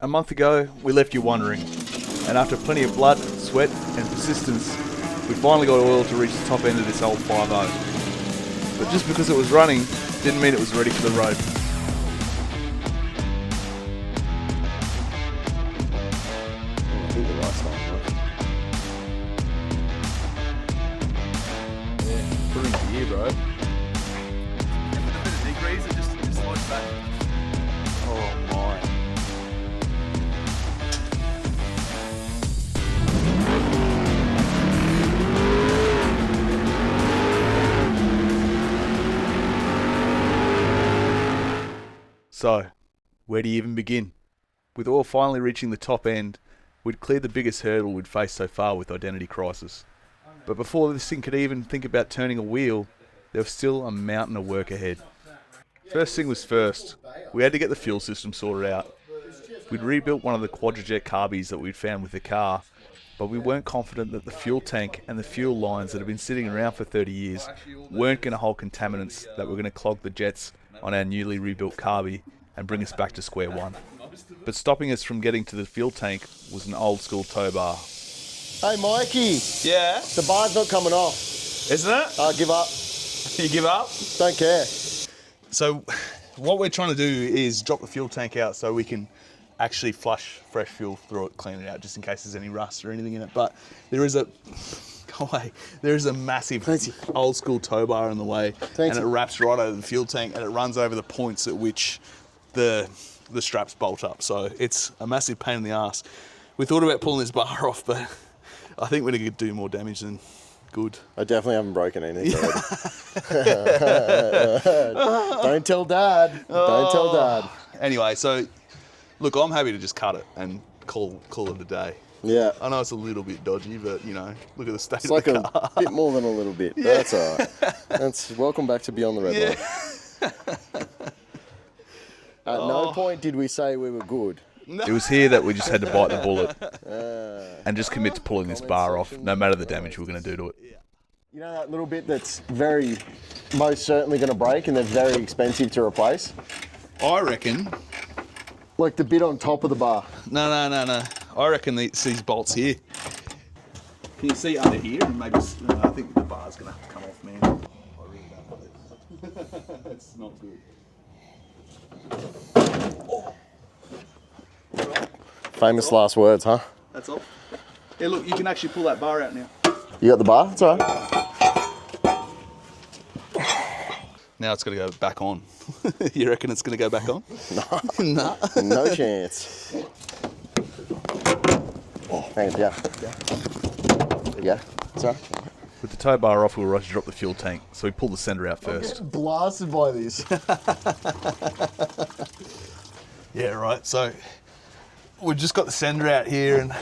A month ago, we left you wondering, and after plenty of blood, sweat and persistence, we finally got oil to reach the top end of this old 5.0. But just because it was running, didn't mean it was ready for the road. I think the light's not enough. Yeah, put it in gear, bro. Give it a bit of degrees and just slides back. Oh my. So, where do you even begin? With oil finally reaching the top end, we'd cleared the biggest hurdle we'd faced so far with Identity Crisis. But before this thing could even think about turning a wheel, there was still a mountain of work ahead. First thing was first, we had to get the fuel system sorted out. We'd rebuilt one of the quadrajet carbies that we'd found with the car, but we weren't confident that the fuel tank and the fuel lines that had been sitting around for 30 years weren't going to hold contaminants that were going to clog the jets on our newly rebuilt carby and bring us back to square one. But stopping us from getting to the fuel tank was an old school tow bar. Hey Mikey, Yeah? the bar's not coming off. Isn't it? I give up. You give up? Don't care. So what we're trying to do is drop the fuel tank out so we can actually flush fresh fuel through it, clean it out just in case there's any rust or anything in it. But there is a massive old school tow bar in the way, and it wraps right over the fuel tank and it runs over the points at which the straps bolt up. So it's a massive pain in the ass. We thought about pulling this bar off, but I think we're going to do more damage than good. I definitely haven't broken anything. Don't tell Dad. Don't tell Dad. Anyway, so look, I'm happy to just cut it and call it a day. Yeah. I know it's a little bit dodgy, but you know, look at the state It's of like the car. a bit more than a little bit. But that's all right. That's welcome back to Beyond the Redline. At no point did we say we were good. It was here that we just had to bite the bullet and just commit to pulling this bar off, no matter the damage we're going to do to it. You know that little bit that's most certainly going to break and they're very expensive to replace? I reckon. Like the bit on top of the bar. No. I reckon these bolts here. Can you see under here? And maybe I think the bar's going to have to come off, man. I really don't like this. It's not good. Famous last words, huh? That's all. Yeah, look, you can actually pull that bar out now. You got the bar? That's all right. Now it's got to go back on. You reckon it's going to go back on? No. No chance. Thanks, yeah. Yeah, that's all right. With the tow bar off, we were rushed to drop the fuel tank, so we pulled the sender out first. I'm blasted by this. Yeah, right. So we've just got the sender out here, and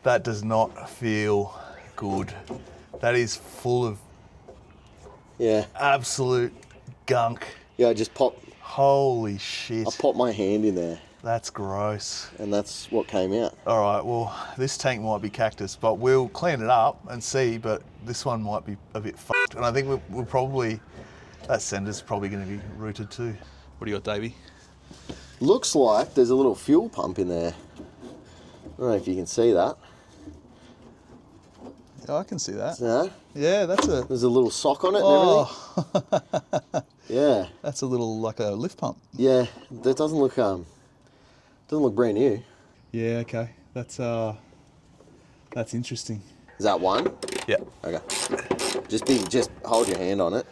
that does not feel good. That is full of absolute gunk. Yeah, I just popped. Holy shit. I popped my hand in there. That's gross. And that's what came out. All right, well, this tank might be cactus, but we'll clean it up and see, but this one might be a bit fucked. And I think we'll probably, that sender's probably going to be routed too. What do you got, Davey? Looks like there's a little fuel pump in there. I don't know if you can see that. Yeah, I can see that. No? Yeah, There's a little sock on it and everything. Yeah. That's a little, like a lift pump. Yeah, that doesn't look brand new. Yeah, okay. That's interesting. Is that one? Yeah. Okay. Just hold your hand on it.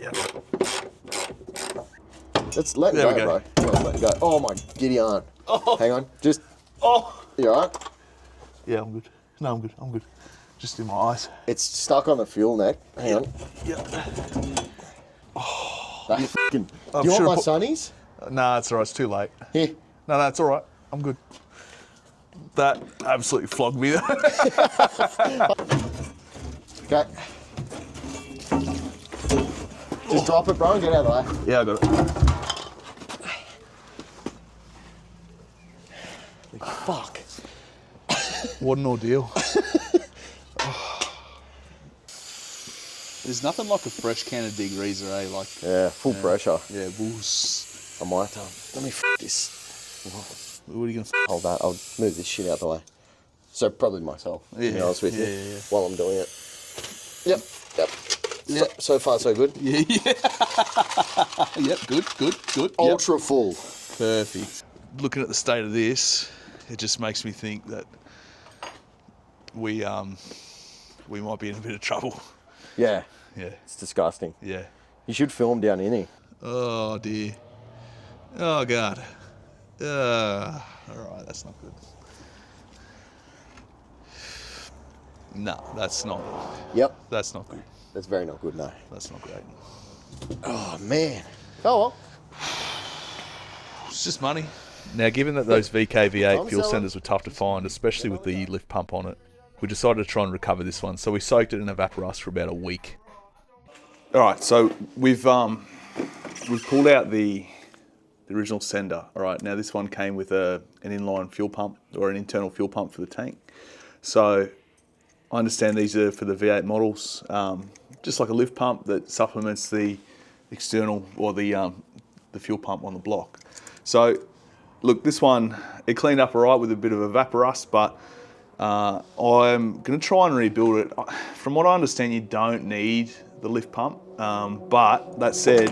Yeah. Let's let it go, bro. Come on, let it go. Oh my giddy aunt. Oh. Hang on. Just. Oh. You alright? Yeah, I'm good. No, I'm good. Just in my eyes. It's stuck on the fuel neck. Hang on. Yeah. That fucking. Do you want my sunnies? Nah, it's alright. It's too late. Here. No, it's alright. I'm good. That absolutely flogged me though. Okay. Just drop it, bro, and get out of the way. Yeah, I got it. Fuck. What an ordeal. There's nothing like a fresh can of degreaser, eh? Like, Yeah, full pressure. yeah, I might, let me this. What are you going to Hold that, I'll move this shit out the way. So probably myself, to be honest with you, while I'm doing it. Yep. So far, so good. Yeah. Yep, good. Ultra full. Perfect. Looking at the state of this, it just makes me think that we might be in a bit of trouble. Yeah. Yeah. It's disgusting. Yeah. You should film down in here. Oh dear. Oh God. All right, that's not good. No, that's not. Yep. That's not good. That's very not good, no. That's not great. Oh, man. Oh, well. It's just money. Now, given that those VK-V8 fuel senders were tough to find, especially with the lift pump on it, we decided to try and recover this one. So we soaked it in evaporust for about a week. All right, so we've pulled out the original sender. All right, now this one came with an inline fuel pump or an internal fuel pump for the tank. So I understand these are for the V8 models, just like a lift pump that supplements the external or the fuel pump on the block. So look, this one, it cleaned up all right with a bit of evaporust, but I'm going to try and rebuild it. From what I understand, you don't need the lift pump, but that said,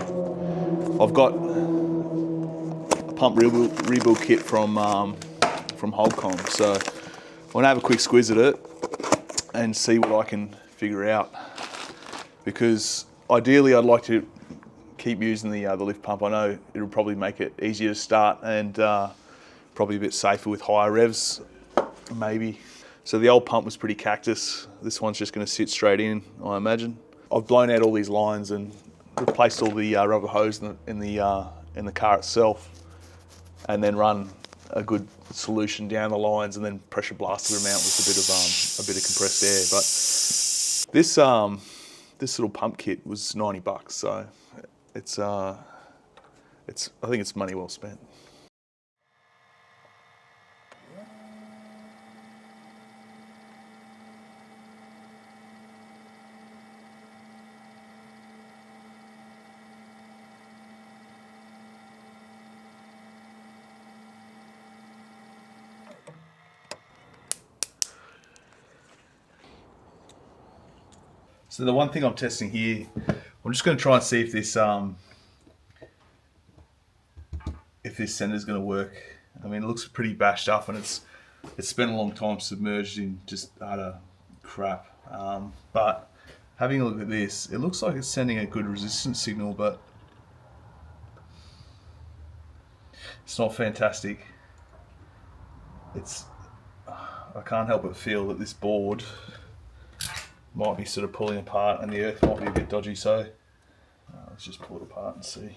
I've got a pump rebuild kit from Holden, so I'm going to have a quick squiz at it and see what I can figure out, because ideally I'd like to keep using the lift pump. I know it'll probably make it easier to start and probably a bit safer with higher revs, maybe. So the old pump was pretty cactus. This one's just going to sit straight in, I imagine. I've blown out all these lines and replaced all the rubber hose in the car itself, and then run a good solution down the lines and then pressure blasted them out with a bit of compressed air. But this little pump kit was $90, so I think it's money well spent. So the one thing I'm testing here, I'm just going to try and see if this sender's going to work. I mean, it looks pretty bashed up, and it's spent a long time submerged in just utter crap. But having a look at this, it looks like it's sending a good resistance signal, but it's not fantastic. I can't help but feel that this board might be sort of pulling apart and the earth might be a bit dodgy, so let's just pull it apart and see.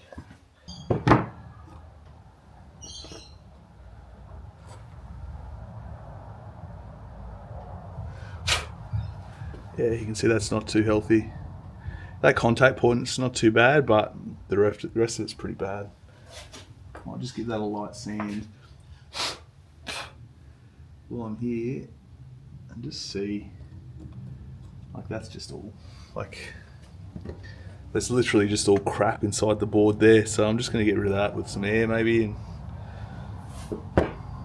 Yeah, you can see that's not too healthy. That contact point's not too bad, but the rest of it's pretty bad. I'll just give that a light sand while I'm here and just see. Like, that's just all, like, there's literally just all crap inside the board there, so I'm just going to get rid of that with some air maybe and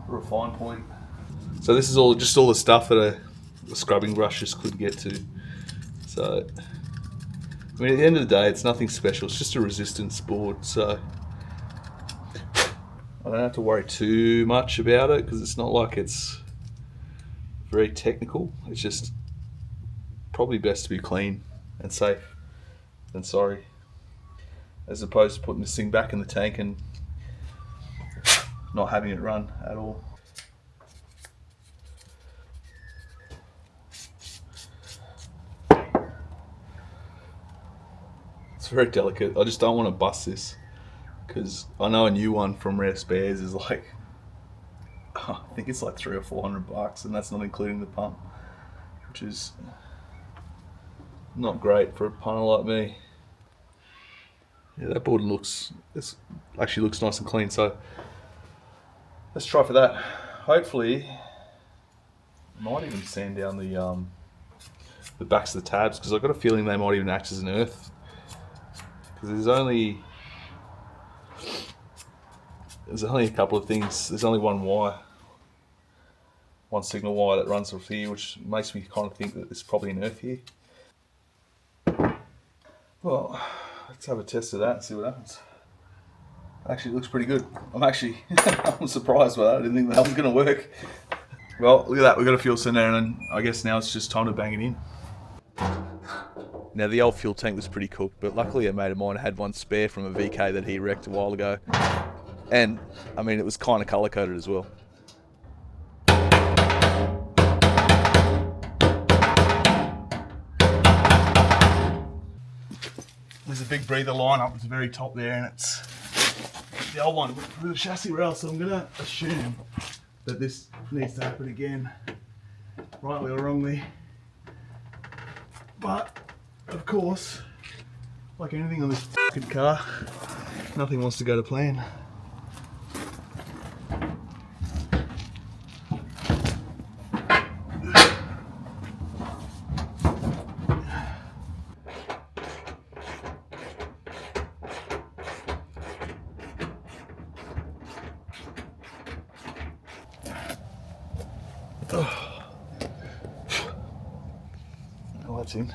or a fine point. So this is all the stuff that a scrubbing brush just couldn't get to. So, I mean, at the end of the day, it's nothing special, it's just a resistance board, so I don't have to worry too much about it because it's not like it's very technical. It's just probably best to be clean and safe than sorry, as opposed to putting this thing back in the tank and not having it run at all. It's very delicate. I just don't want to bust this because I know a new one from Rare Spares is like, I think it's like $300 or $400, and that's not including the pump, which is not great for a punter like me. Yeah, that board actually looks nice and clean, so let's try for that. Hopefully, I might even sand down the backs of the tabs, because I've got a feeling they might even act as an earth, because there's only there's only a couple of things. There's only one wire, one signal wire that runs off here, which makes me kind of think that there's probably an earth here. Well, let's have a test of that and see what happens. Actually, it looks pretty good. I'm surprised by that. I didn't think that was going to work. Well, look at that. We've got a fuel cylinder, and I guess now it's just time to bang it in. Now, the old fuel tank was pretty cooked, but luckily a mate of mine had one spare from a VK that he wrecked a while ago. And, I mean, it was kind of colour-coded as well. There's a big breather line up at the very top there, and it's the old one with the chassis rail, so I'm going to assume that this needs to happen again, rightly or wrongly. But, of course, like anything on this fucking car, nothing wants to go to plan.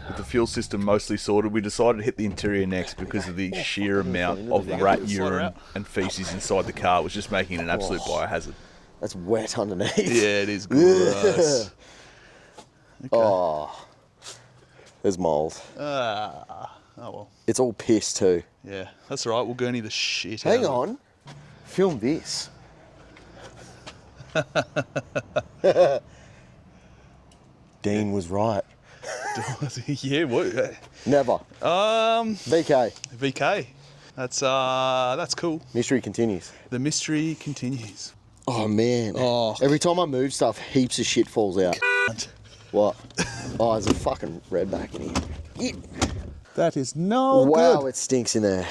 With the fuel system mostly sorted, we decided to hit the interior next because of the sheer amount of rat urine and feces inside the car. It was just making it an absolute biohazard. That's wet underneath. Yeah, it is gross. Okay. Oh, there's mould. Oh well. It's all piss too. Yeah, that's all right. We'll gurney the shit Hang out of on. Film this. Dean was right. Yeah, what? Never. VK. VK. That's cool. Mystery continues. The mystery continues. Oh man. Oh. Every time I move stuff, heaps of shit falls out. What? Oh, there's a fucking redback in here. That is no wow, good. It stinks in there.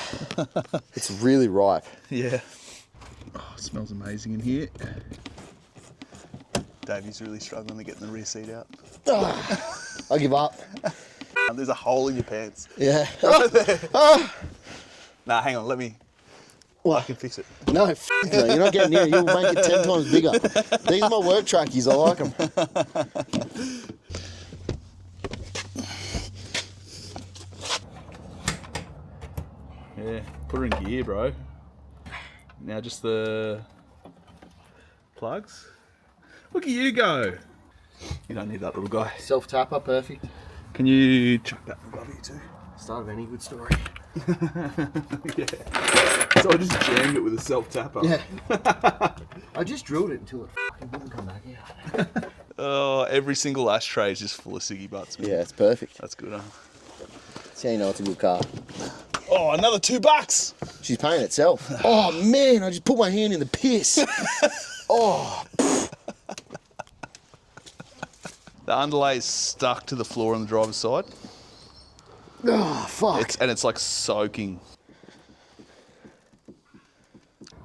It's really ripe. Yeah. Oh, it smells amazing in here. Davey's really struggling to get the rear seat out. I give up. There's a hole in your pants. Yeah. Right there. Nah, hang on, let me. What? I can fix it. No, no, you're not getting near. You'll make it 10 times bigger. These are my work trackies. I like them. Yeah, put her in gear, bro. Now just the plugs. Look at you go. You don't need that little guy. Self-tapper, perfect. Can you chuck that above you too? Start of any good story. Yeah. So I just jammed it with a self-tapper. Yeah. I just drilled it until it fucking wouldn't come back out. Oh, every single ashtray is just full of ciggy butts. Man. Yeah, it's perfect. That's good, huh? That's how you know it's a good car. Oh, another $2. She's paying itself. Oh man, I just put my hand in the piss. Oh. The underlay is stuck to the floor on the driver's side. Oh, fuck. It's like soaking.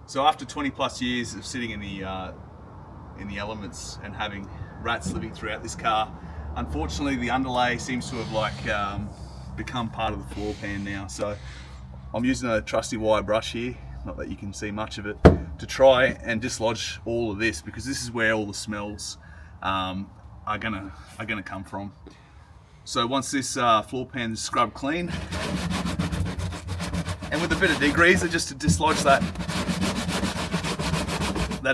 So after 20 plus years of sitting in the elements and having rats living throughout this car, unfortunately the underlay seems to have become part of the floor pan now. So I'm using a trusty wire brush here, not that you can see much of it, to try and dislodge all of this, because this is where all the smells are gonna come from. So once this floor pan is scrubbed clean, and with a bit of degreaser just to dislodge that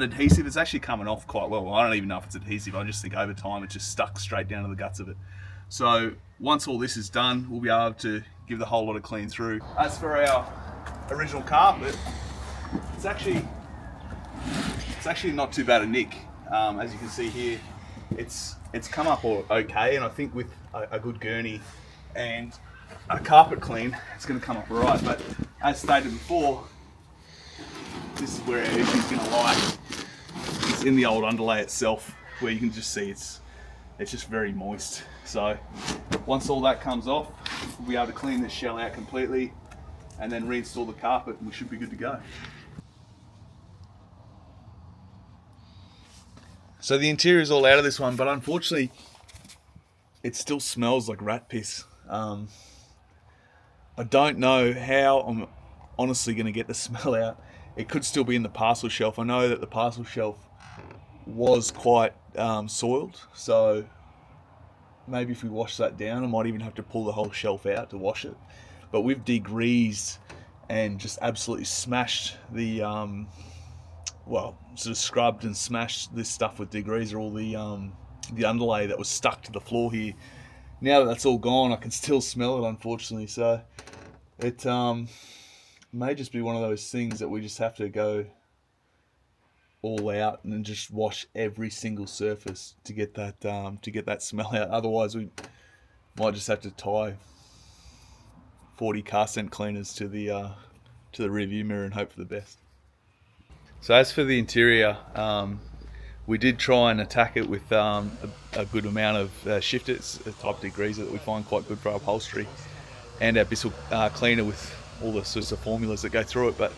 adhesive, it's actually coming off quite well. I don't even know if it's adhesive, I just think over time it's just stuck straight down to the guts of it. So once all this is done, we'll be able to give the whole lot of clean through. As for our original carpet, it's actually not too bad a nick. As you can see here, it's come up okay, and I think with a good gurney and a carpet clean, it's going to come up all right. But as stated before, this is where our issue's going to lie. It's in the old underlay itself, where you can just see it's just very moist. So once all that comes off, we'll be able to clean this shell out completely and then reinstall the carpet, and we should be good to go. So the interior is all out of this one, but unfortunately it still smells like rat piss. I don't know how I'm honestly going to get the smell out. it could still be in the parcel shelf. I know that the parcel shelf was quite soiled, so maybe if we wash that down, I might even have to pull the whole shelf out to wash it. But we've degreased and just absolutely smashed the, well, sort of scrubbed and smashed this stuff with degreaser, all the underlay that was stuck to the floor here. Now that that's all gone, I can still smell it, unfortunately. So it may just be one of those things that we just have to go all out and then just wash every single surface to get that smell out. Otherwise, we might just have to tie 40 car scent cleaners to the rear view mirror and hope for the best. So as for the interior, we did try and attack it with a good amount of shifters, a type degreaser that we find quite good for our upholstery, and our Bissell cleaner with all the sorts of formulas that go through it. But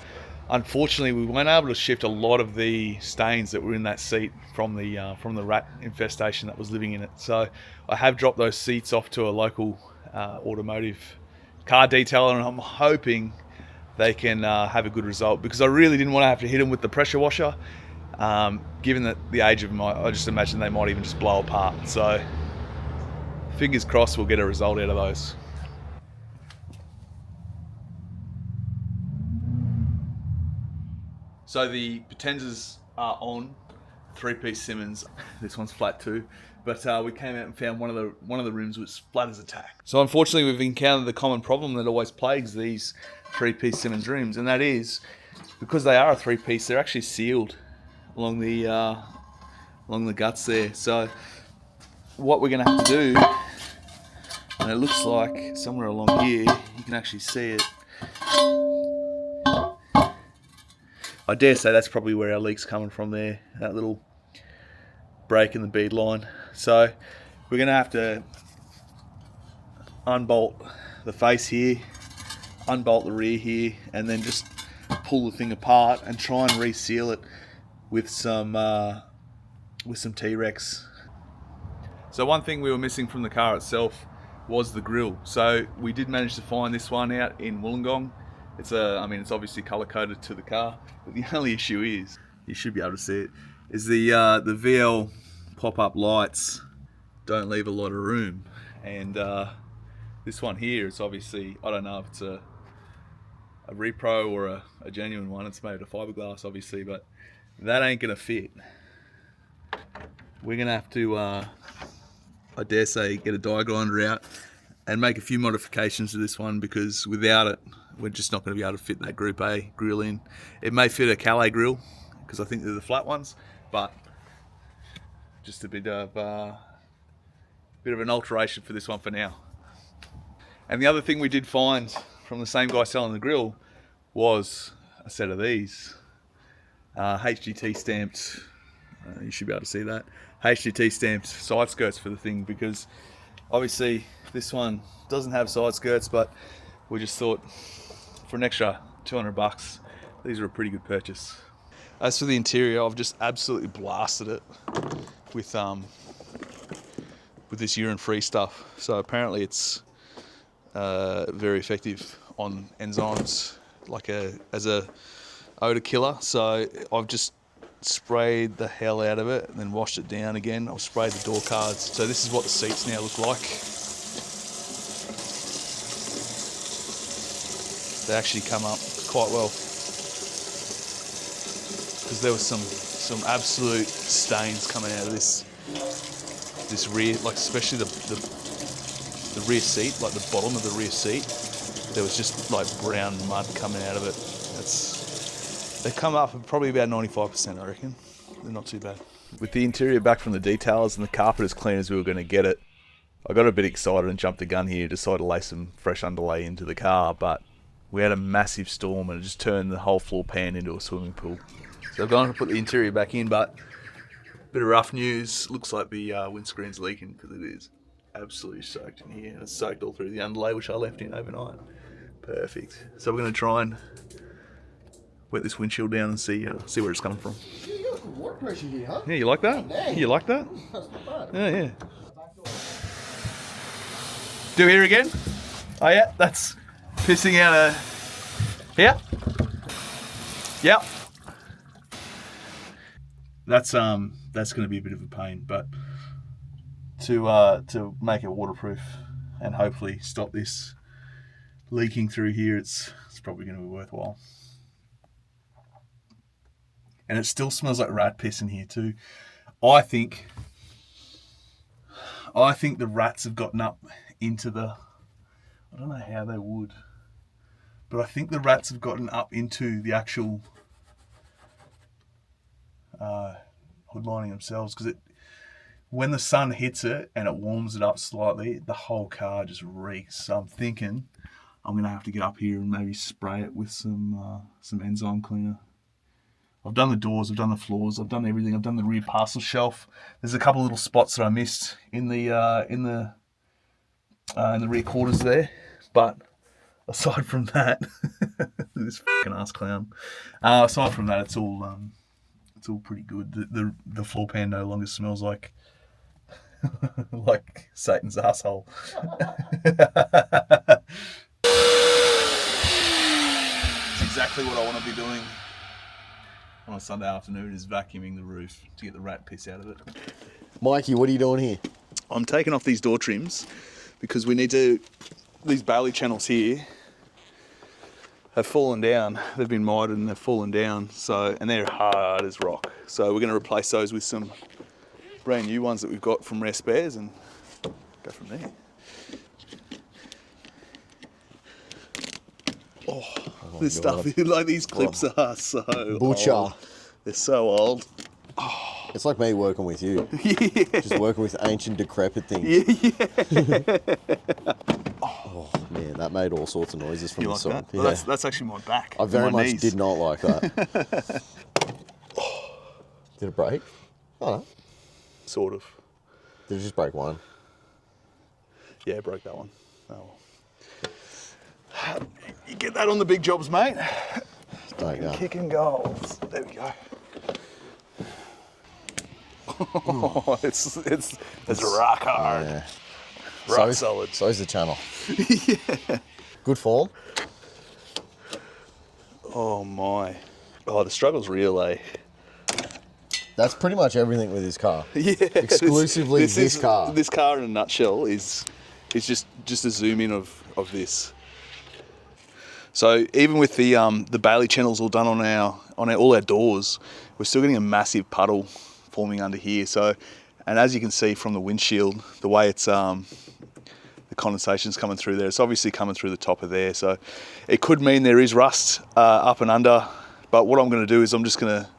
unfortunately, we weren't able to shift a lot of the stains that were in that seat from the rat infestation that was living in it. So I have dropped those seats off to a local automotive car detailer, and I'm hoping they can have a good result, because I really didn't want to have to hit them with the pressure washer. Given that the age of them, I just imagine they might even just blow apart. So fingers crossed we'll get a result out of those. So the potenzas are on, 3-piece Simmons. This one's flat too, but we came out and found one of the rims was flat as a tack. So unfortunately, we've encountered the common problem that always plagues these 3-piece Simmons rims, and that is because they are a 3-piece, they're actually sealed along the guts there. So what we're going to have to do, and it looks like somewhere along here you can actually see it. I dare say that's probably where our leak's coming from there, that little break in the bead line. So we're going to have to unbolt the face here, unbolt the rear here, and then just pull the thing apart and try and reseal it with some T-Rex. So one thing we were missing from the car itself was the grille. So we did manage to find this one out in Wollongong. It's obviously color coded to the car, but the only issue is, you should be able to see it, is the VL pop-up lights don't leave a lot of room. And this one here is obviously, I don't know if it's a repro or a genuine one. It's made of fiberglass, obviously, but that ain't gonna fit. We're gonna have to, I dare say, get a die grinder out and make a few modifications to this one, because without it, we're just not going to be able to fit that Group A grill in. It may fit a Calais grill, because I think they're the flat ones, but just a bit of an alteration for this one for now. And the other thing we did find from the same guy selling the grill was a set of these HGT stamped. You should be able to see that HGT stamped side skirts for the thing, because obviously this one doesn't have side skirts, but we just thought for an extra $200, these are a pretty good purchase. As for the interior, I've just absolutely blasted it with this urine-free stuff. So apparently it's very effective on enzymes, as a odor killer. So I've just sprayed the hell out of it and then washed it down again. I've sprayed the door cards. So this is what the seats now look like. They actually come up quite well, because there was some absolute stains coming out of this rear, like especially the rear seat, like the bottom of the rear seat. There was just like brown mud coming out of it. They come up at probably about 95%, I reckon. They're not too bad. With the interior back from the detailers and the carpet as clean as we were going to get it, I got a bit excited and jumped the gun here, decided to lay some fresh underlay into the car, but we had a massive storm and it just turned the whole floor pan into a swimming pool. So I've gone to put the interior back in, but a bit of rough news. Looks like the windscreen's leaking, because it is absolutely soaked in here. It's soaked all through the underlay, which I left in overnight. Perfect. So we're going to try and wet this windshield down and see where it's coming from. Yeah, you got some water pressure here, huh? Yeah, you like that? Oh, You like that? That's not bad. Yeah. Do here again? Oh yeah, that's pissing out a... Yeah? Yep. That's going to be a bit of a pain, but to make it waterproof and hopefully stop this leaking through here, it's probably going to be worthwhile. And it still smells like rat piss in here too. I think the rats have gotten up into the, I don't know how they would, but I think the rats have gotten up into the actual hood lining themselves, because when the sun hits it and it warms it up slightly, the whole car just reeks. So I'm thinking I'm going to have to get up here and maybe spray it with some enzyme cleaner. I've done the doors, I've done the floors, I've done everything. I've done the rear parcel shelf. There's a couple of little spots that I missed in the rear quarters there, but aside from that, this fucking ass clown. Aside from that, it's all pretty good. The floor pan no longer smells like like Satan's asshole. It's exactly what I want to be doing on a Sunday afternoon, is vacuuming the roof to get the rat piss out of it. Mikey, what are you doing here? I'm taking off these door trims because we need to, these bailey channels here have fallen down. They've been mired and they've fallen down, and they're hard as rock. So we're going to replace those with some brand new ones that we've got from Rare Spares and go from there. Oh this God. stuff, like these clips are so Butcher. old. They're so old. It's like me working with you. Yeah. Just working with ancient, decrepit things. Yeah. Oh, man, that made all sorts of noises from You the like song. that? Yeah. Well, that's actually my back. I very my much knees. did not like that. Did it break? Oh, no. Sort of. Did it just break one? Yeah, broke that one. Oh. You get that on the big jobs, mate. Don't go. Kicking goals. There we go. Oh, it's rock hard. Yeah. Rock solid. So's the channel. Yeah. Good form? Oh my. Oh, the struggle's real, eh? That's pretty much everything with this car. Yeah. Exclusively this car. This car in a nutshell is just a zoom in of this. So even with the bailey channels all done on all our doors, we're still getting a massive puddle forming under here. So, and as you can see from the windshield, the way it's the condensation's coming through there, it's obviously coming through the top of there. So it could mean there is rust up and under, but what I'm going to do is I'm just going to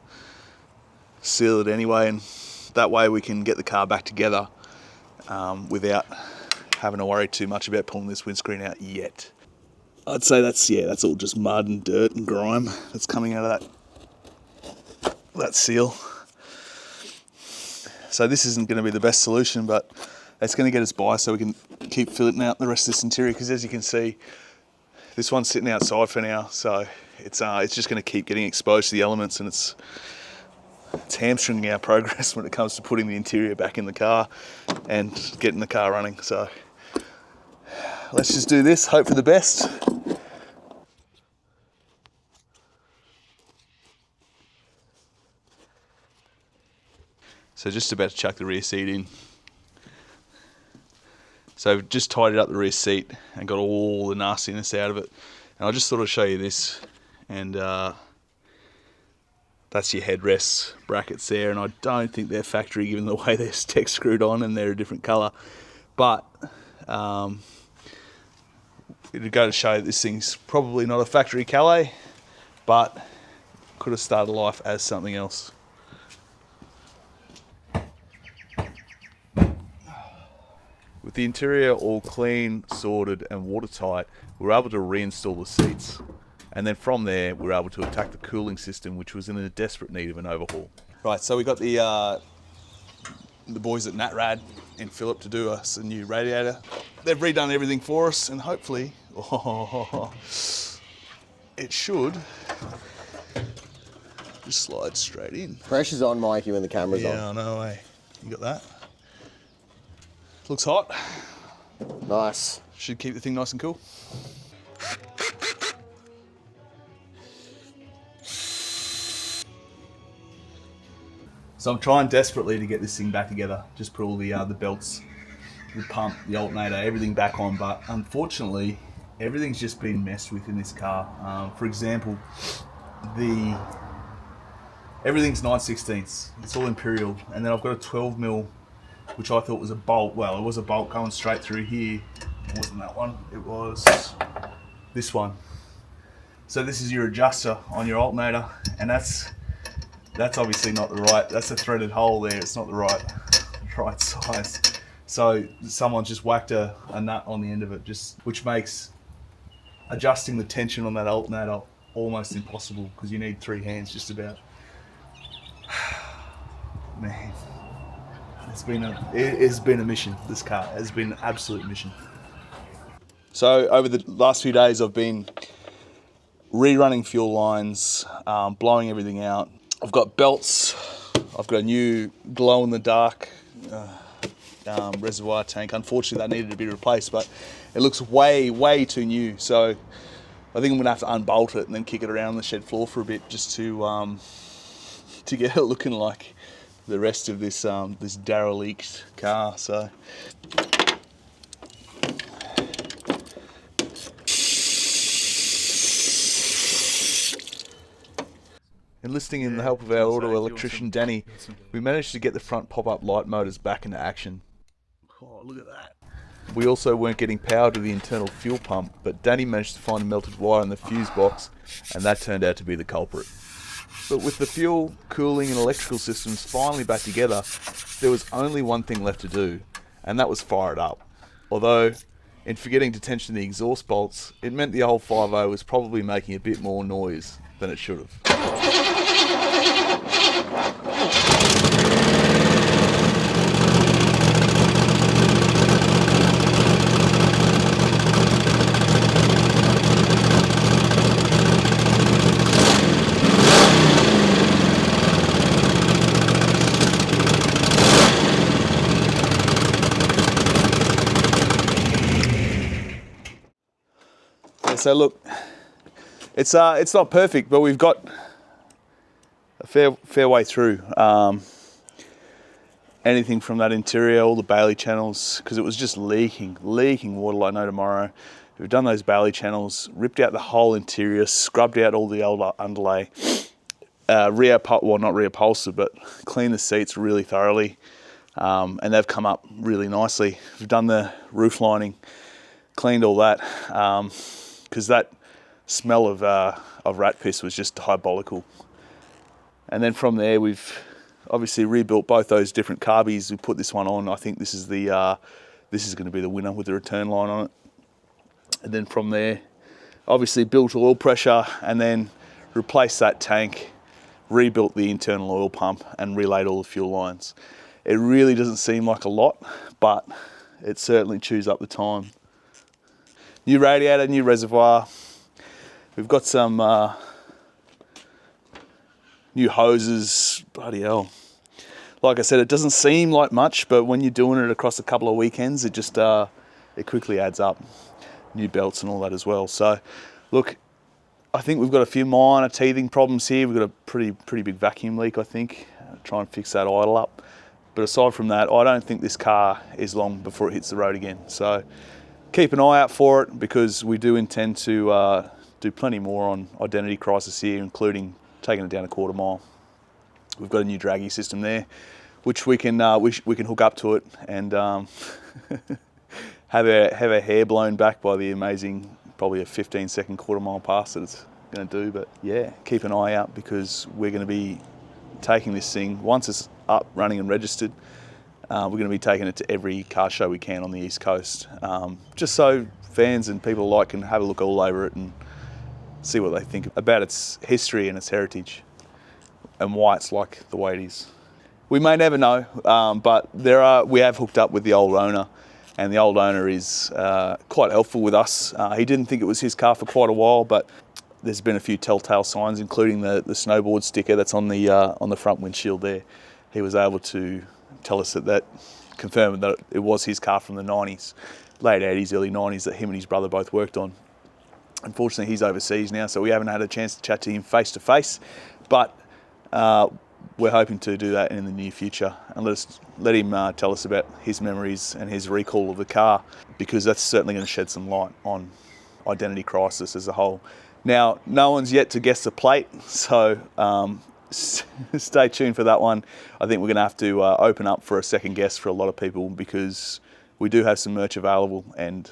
seal it anyway, and that way we can get the car back together without having to worry too much about pulling this windscreen out yet. I'd say that's all just mud and dirt and grime that's coming out of that seal. So this isn't going to be the best solution, but it's going to get us by so we can keep filling out the rest of this interior, because as you can see, this one's sitting outside for now, so it's just going to keep getting exposed to the elements, and it's hamstringing our progress when it comes to putting the interior back in the car and getting the car running. So let's just do this, hope for the best. So just about to chuck the rear seat in. So I've just tidied up the rear seat and got all the nastiness out of it. And I just thought I'd show you this. And that's your headrest brackets there. And I don't think they're factory given the way they're tech screwed on and they're a different colour. But it'd go to show that this thing's probably not a factory Calais, but could have started life as something else. With the interior all clean, sorted and watertight, we were able to reinstall the seats. And then from there, we were able to attack the cooling system, which was in a desperate need of an overhaul. Right, so we got the boys at Natrad in Phillip to do us a new radiator. They've redone everything for us, and hopefully, it should just slide straight in. Pressure's on, Mikey, when the camera's on. Yeah, I know, eh? You got that? Looks hot. Nice. Should keep the thing nice and cool. So I'm trying desperately to get this thing back together. Just put all the belts, the pump, the alternator, everything back on. But unfortunately, everything's just been messed with in this car. For example, everything's 9/16. It's all Imperial. And then I've got a 12mm, which I thought was a bolt. Well, it was a bolt going straight through here. It wasn't that one. It was this one. So this is your adjuster on your alternator, and that's obviously not the right. That's a threaded hole there. It's not the right size. So someone's just whacked a nut on the end of it, which makes adjusting the tension on that alternator almost impossible because you need 3 hands just about. Man, it has been a mission. This car has been an absolute mission. So over the last few days, I've been rerunning fuel lines, blowing everything out. I've got belts. I've got a new glow-in-the-dark reservoir tank. Unfortunately, that needed to be replaced, but it looks way, way too new. So I think I'm gonna have to unbolt it and then kick it around on the shed floor for a bit just to get it looking like the rest of this derelict car. So. Enlisting in the help of our auto electrician Danny, we managed to get the front pop-up light motors back into action. Oh, look at that. We also weren't getting power to the internal fuel pump, but Danny managed to find a melted wire in the fuse box, and that turned out to be the culprit. But with the fuel, cooling and electrical systems finally back together, there was only one thing left to do, and that was fire it up. Although, in forgetting to tension the exhaust bolts, it meant the old 5.0 was probably making a bit more noise than it should have. So look, it's not perfect, but we've got a fair way through. Anything from that interior, all the Bailey channels, because it was just leaking water like no tomorrow. We've done those Bailey channels, ripped out the whole interior, scrubbed out all the old underlay, not reupholstered, but cleaned the seats really thoroughly, and they've come up really nicely. We've done the roof lining, cleaned all that. Because that smell of rat piss was just diabolical. And then from there, we've obviously rebuilt both those different carbies. We put this one on. I think this is going to be the winner with the return line on it. And then from there, obviously built oil pressure and then replaced that tank, rebuilt the internal oil pump and relayed all the fuel lines. It really doesn't seem like a lot, but it certainly chews up the time. New radiator, new reservoir. We've got some new hoses. Bloody hell. Like I said, it doesn't seem like much, but when you're doing it across a couple of weekends, it just it quickly adds up. New belts and all that as well. So, look, I think we've got a few minor teething problems here. We've got a pretty big vacuum leak, I think. Try and fix that idle up. But aside from that, I don't think this car is long before it hits the road again. So, keep an eye out for it because we do intend to do plenty more on identity crisis here, including taking it down a quarter mile. We've got a new draggy system there, which we can hook up to it and have our hair blown back by the amazing, probably a 15-second quarter mile pass that it's going to do. But yeah, keep an eye out because we're going to be taking this thing once it's up, running and registered. We're going to be taking it to every car show we can on the East Coast, just so fans and people alike can have a look all over it and see what they think about its history and its heritage and why it's like the way it is. We may never know, but we have hooked up with the old owner, and the old owner is quite helpful with us. He didn't think it was his car for quite a while, but there's been a few telltale signs, including the snowboard sticker that's on the front windshield there. He was able to tell us that confirmed that it was his car from the 90s, late 80s, early 90s, that him and his brother both worked on. Unfortunately, he's overseas now, so we haven't had a chance to chat to him face to face, but we're hoping to do that in the near future, and let him tell us about his memories and his recall of the car, because that's certainly going to shed some light on Identity Crisis as a whole. Now, no one's yet to guess the plate, so stay tuned for that one. I think we're going to have to open up for a second guess for a lot of people, because we do have some merch available, and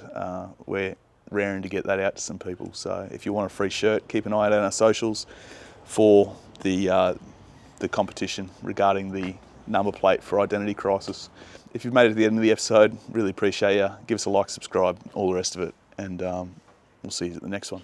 we're raring to get that out to some people. So if you want a free shirt, keep an eye out on our socials for the competition regarding the number plate for Identity Crisis. If you've made it to the end of the episode, really appreciate you. Give us a like, subscribe, all the rest of it, and we'll see you at the next one.